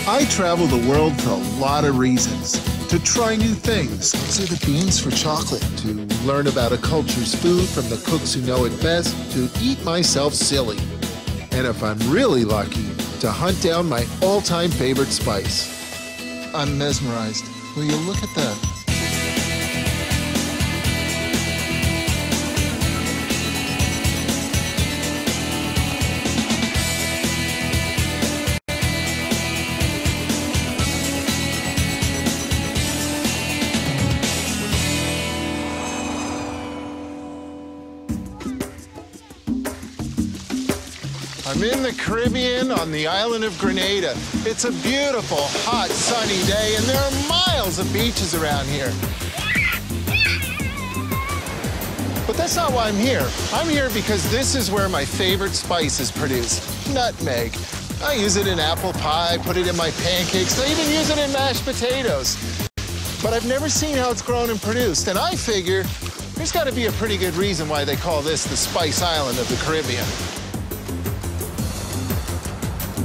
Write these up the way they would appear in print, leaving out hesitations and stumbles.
I travel the world for a lot of reasons. To try new things, consider the beans for chocolate, to learn about a culture's food from the cooks who know it best, to eat myself silly. And if I'm really lucky, to hunt down my all-time favorite spice. I'm mesmerized. Will you look at that? I'm in the Caribbean on the island of Grenada. It's a beautiful, hot, sunny day, and there are miles of beaches around here. But that's not why I'm here. I'm here because this is where my favorite spice is produced, nutmeg. I use it in apple pie, put it in my pancakes, I even use it in mashed potatoes. But I've never seen how it's grown and produced, and I figure there's got to be a pretty good reason why they call this the Spice Island of the Caribbean.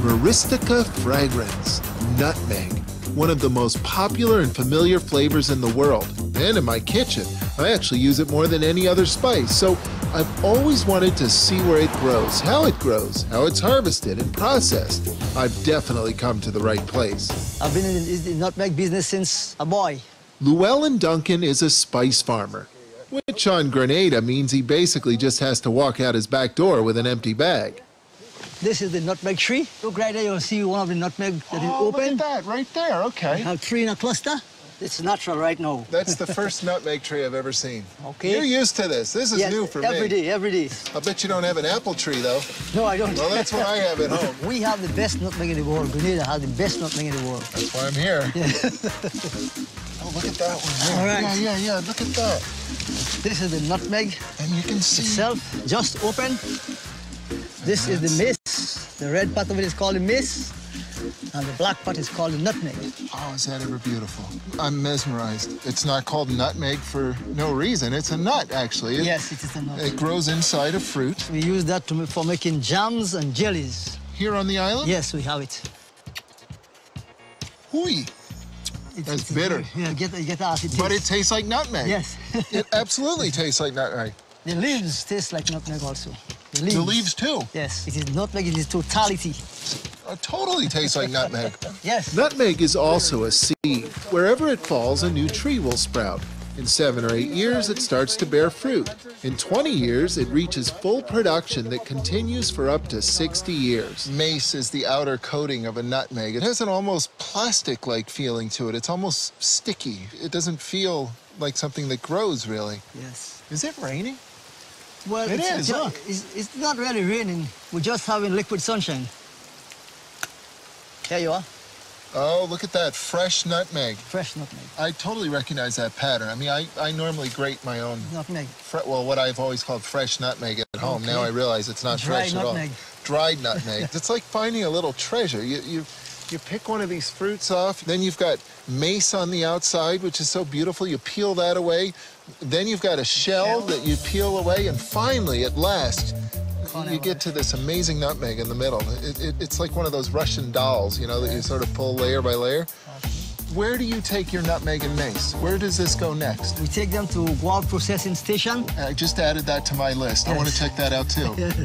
Maristica fragrans, nutmeg, one of the most popular and familiar flavors in the world. And in my kitchen, I actually use it more than any other spice. So I've always wanted to see where it grows, how it's harvested and processed. I've definitely come to the right place. I've been in the nutmeg business since a boy. Llewellyn Duncan is a spice farmer, which on Grenada means he basically just has to walk out his back door with an empty bag. This is the nutmeg tree. Look right there, you'll see one of the nutmeg that is open. Look at that, right there, okay. We have 3 in a cluster. It's natural right now. That's the first nutmeg tree I've ever seen. Okay. You're used to this. This is new for me. Every day. I bet you don't have an apple tree, though. No, I don't. Well, that's what I have at home. We have the best nutmeg in the world. Grenada has the best nutmeg in the world. That's why I'm here. Yeah. Oh, look at that one. All right. Yeah, look at that. This is the nutmeg. And you can see itself, just open. This is the mace. The red part of it is called the mace, and the black part is called the nutmeg. Oh, is that ever beautiful? I'm mesmerized. It's not called nutmeg for no reason. It's a nut, actually. Yes, it is a nut. It grows inside a fruit. We use that for making jams and jellies. Here on the island? Yes, we have it. Hooey. That's bitter. Yeah, you get that. But it tastes like nutmeg. Yes. It absolutely tastes like nutmeg. The leaves taste like nutmeg also. The leaves too? Yes, it is nutmeg in its totality. It totally tastes like nutmeg. Yes. Nutmeg is also a seed. Wherever it falls, a new tree will sprout. In 7 or 8 years, it starts to bear fruit. In 20 years, it reaches full production that continues for up to 60 years. Mace is the outer coating of a nutmeg. It has an almost plastic-like feeling to it. It's almost sticky. It doesn't feel like something that grows, really. Yes. Is it raining? Well, it is, look. It's not really raining. We're just having liquid sunshine. There you are. Oh, look at that, fresh nutmeg. Fresh nutmeg. I totally recognize that pattern. I mean, I normally grate my own... Nutmeg. Well, what I've always called fresh nutmeg at home. Okay. Now I realize it's not fresh at all. Dried nutmeg. It's like finding a little treasure. You pick one of these fruits off, then you've got mace on the outside, which is so beautiful. You peel that away. Then you've got a shell that you peel away, and finally, at last, you get to this amazing nutmeg in the middle. It's like one of those Russian dolls, you know, that you sort of pull layer by layer. Where do you take your nutmeg and mace? Where does this go next? We take them to guava processing station. I just added that to my list. Yes. I want to check that out, too. Yes.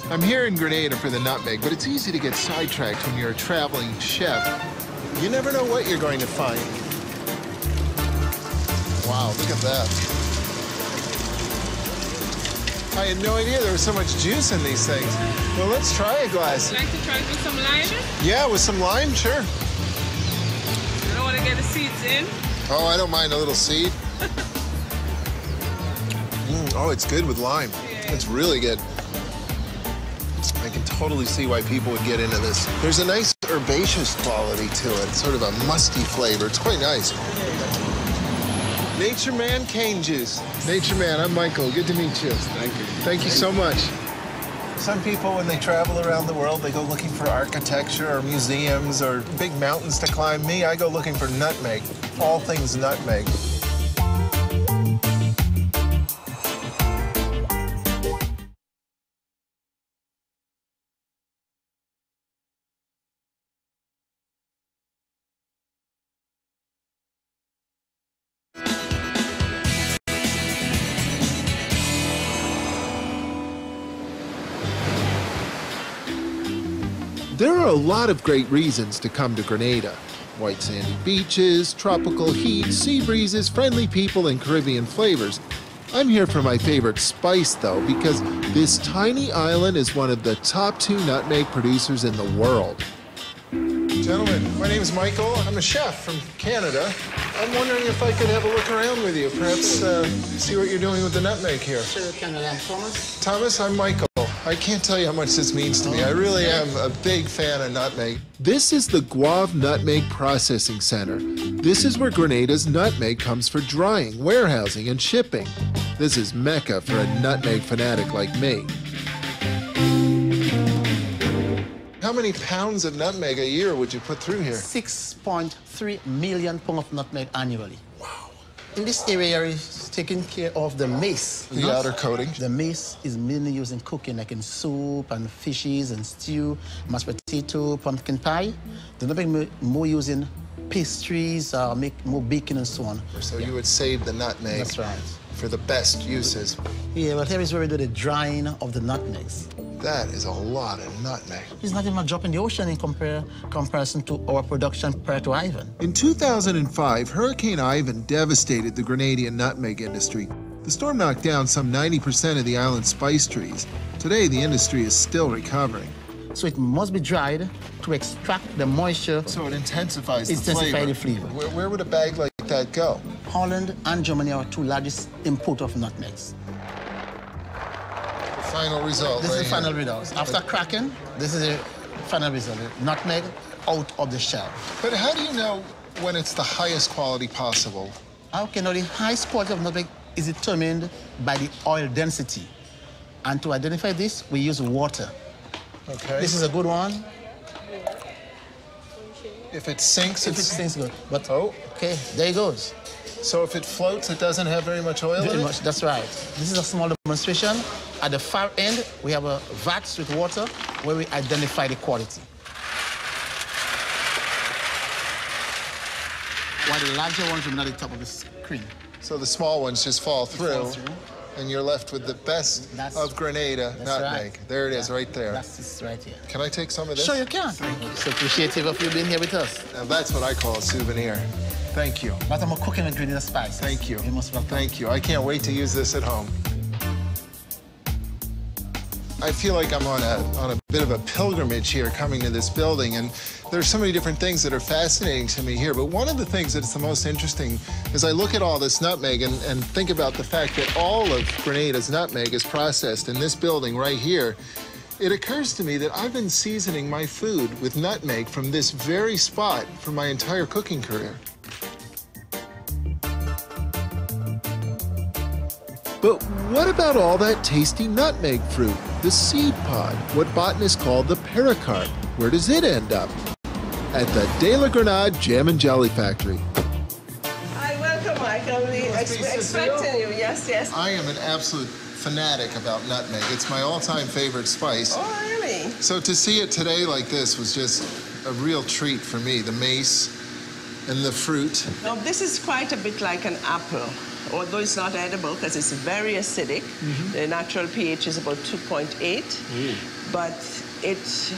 I'm here in Grenada for the nutmeg, but it's easy to get sidetracked when you're a traveling chef. You never know what you're going to find. Wow, look at that. I had no idea there was so much juice in these things. Well, let's try a glass. Would you like to try with some lime? Yeah, with some lime, sure. You don't want to get the seeds in? Oh, I don't mind a little seed. Oh, it's good with lime. Yeah. It's really good. I can totally see why people would get into this. There's a nice herbaceous quality to it, sort of a musty flavor. It's quite nice. Nature Man cane juice. Nature Man, I'm Michael. Good to meet you. Thank you. Thank you so much. Some people, when they travel around the world, they go looking for architecture or museums or big mountains to climb. Me, I go looking for nutmeg. All things nutmeg. There are a lot of great reasons to come to Grenada. White sandy beaches, tropical heat, sea breezes, friendly people, and Caribbean flavors. I'm here for my favorite spice, though, because this tiny island is one of the top 2 nutmeg producers in the world. Gentlemen, my name is Michael. I'm a chef from Canada. I'm wondering if I could have a look around with you, perhaps see what you're doing with the nutmeg here. Sure, Canada. I'm Thomas. Thomas, I'm Michael. I can't tell you how much this means to me. I really am a big fan of nutmeg. This is the Guave Nutmeg Processing Center. This is where Grenada's nutmeg comes for drying, warehousing, and shipping. This is Mecca for a nutmeg fanatic like me. How many pounds of nutmeg a year would you put through here? 6.3 million pounds of nutmeg annually. Wow. In this area is taking care of the maize. The outer coating. The maize is mainly used in cooking, like in soup and fishes and stew, mashed potato, pumpkin pie. The nutmeg more used in pastries, make more baking and so on. So you would save the nutmeg. That's right. For the best uses. Yeah, well, here is where we do the drying of the nutmegs. That is a lot of nutmeg. It's not even a drop in the ocean in comparison to our production prior to Ivan. In 2005, Hurricane Ivan devastated the Grenadian nutmeg industry. The storm knocked down some 90% of the island's spice trees. Today, the industry is still recovering. So it must be dried to extract the moisture. So it intensifies the flavor. Intensify the flavor. Where would a bag like that go? Holland and Germany are 2 largest importers of nutmegs. The final result. This is the final result. After cracking, this is the final result. Nutmeg out of the shell. But how do you know when it's the highest quality possible? Okay, now the highest quality of nutmeg is determined by the oil density. And to identify this, we use water. Okay. This is a good one. If it sinks, If it sinks, good. But oh, okay, there it goes. So if it floats, it doesn't have very much oil in it? That's right. This is a small demonstration. At the far end, we have a vat with water where we identify the quality. While the larger ones are at the top of the screen. So the small ones just fall through. And you're left with the best of Grenada nutmeg. Right. There it is, right there. That's right here. Can I take some of this? Sure, you can. It's appreciative of you being here with us. Now that's what I call a souvenir. Thank you. But I'm cooking with Grenada spices. Thank you. You most welcome. Thank you. I can't wait to use this at home. I feel like I'm on a bit of a pilgrimage here coming to this building, and there's so many different things that are fascinating to me here, but one of the things that's the most interesting is I look at all this nutmeg and think about the fact that all of Grenada's nutmeg is processed in this building right here. It occurs to me that I've been seasoning my food with nutmeg from this very spot for my entire cooking career. But what about all that tasty nutmeg fruit, the seed pod, what botanists call the pericarp? Where does it end up? At the De La Grenade Jam and Jelly Factory. Hi, welcome, Michael. We expecting you. Yes, yes. I am an absolute fanatic about nutmeg. It's my all-time favorite spice. Oh, really? So to see it today like this was just a real treat for me, the mace and the fruit. Now, this is quite a bit like an apple, although it's not edible because it's very acidic. The natural pH is about 2.8, but it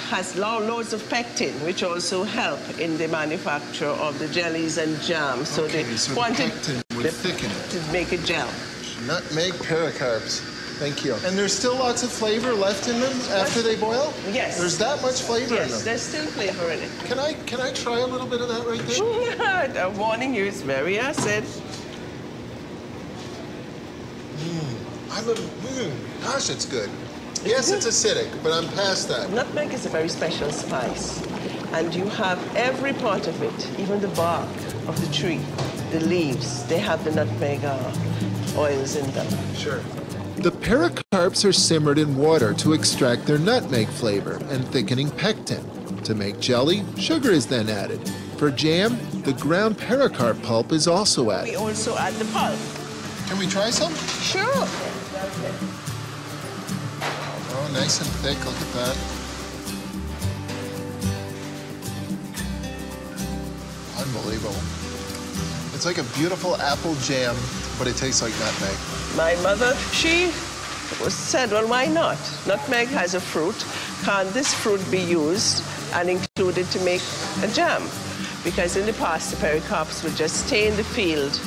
has loads of pectin, which also help in the manufacture of the jellies and jams. So the pectin would thicken it. To make a gel. Nutmeg pericarps. Thank you. And there's still lots of flavor left in them after they boil? Yes. There's that much flavor in them? Yes, there's still flavor in it. Can I try a little bit of that right there? I'm warning you, it's very acid. Gosh, it's good. Yes, it's acidic, but I'm past that. Nutmeg is a very special spice, and you have every part of it, even the bark of the tree, the leaves, they have the nutmeg oils in them. Sure. The pericarps are simmered in water to extract their nutmeg flavor and thickening pectin. To make jelly, sugar is then added. For jam, the ground pericarp pulp is also added. We also add the pulp. Can we try some? Sure. Oh, nice and thick, look at that. Unbelievable. It's like a beautiful apple jam, but it tastes like nutmeg. My mother, she said, well, why not? Nutmeg has a fruit. Can this fruit be used and included to make a jam? Because in the past, the pericarps would just stay in the field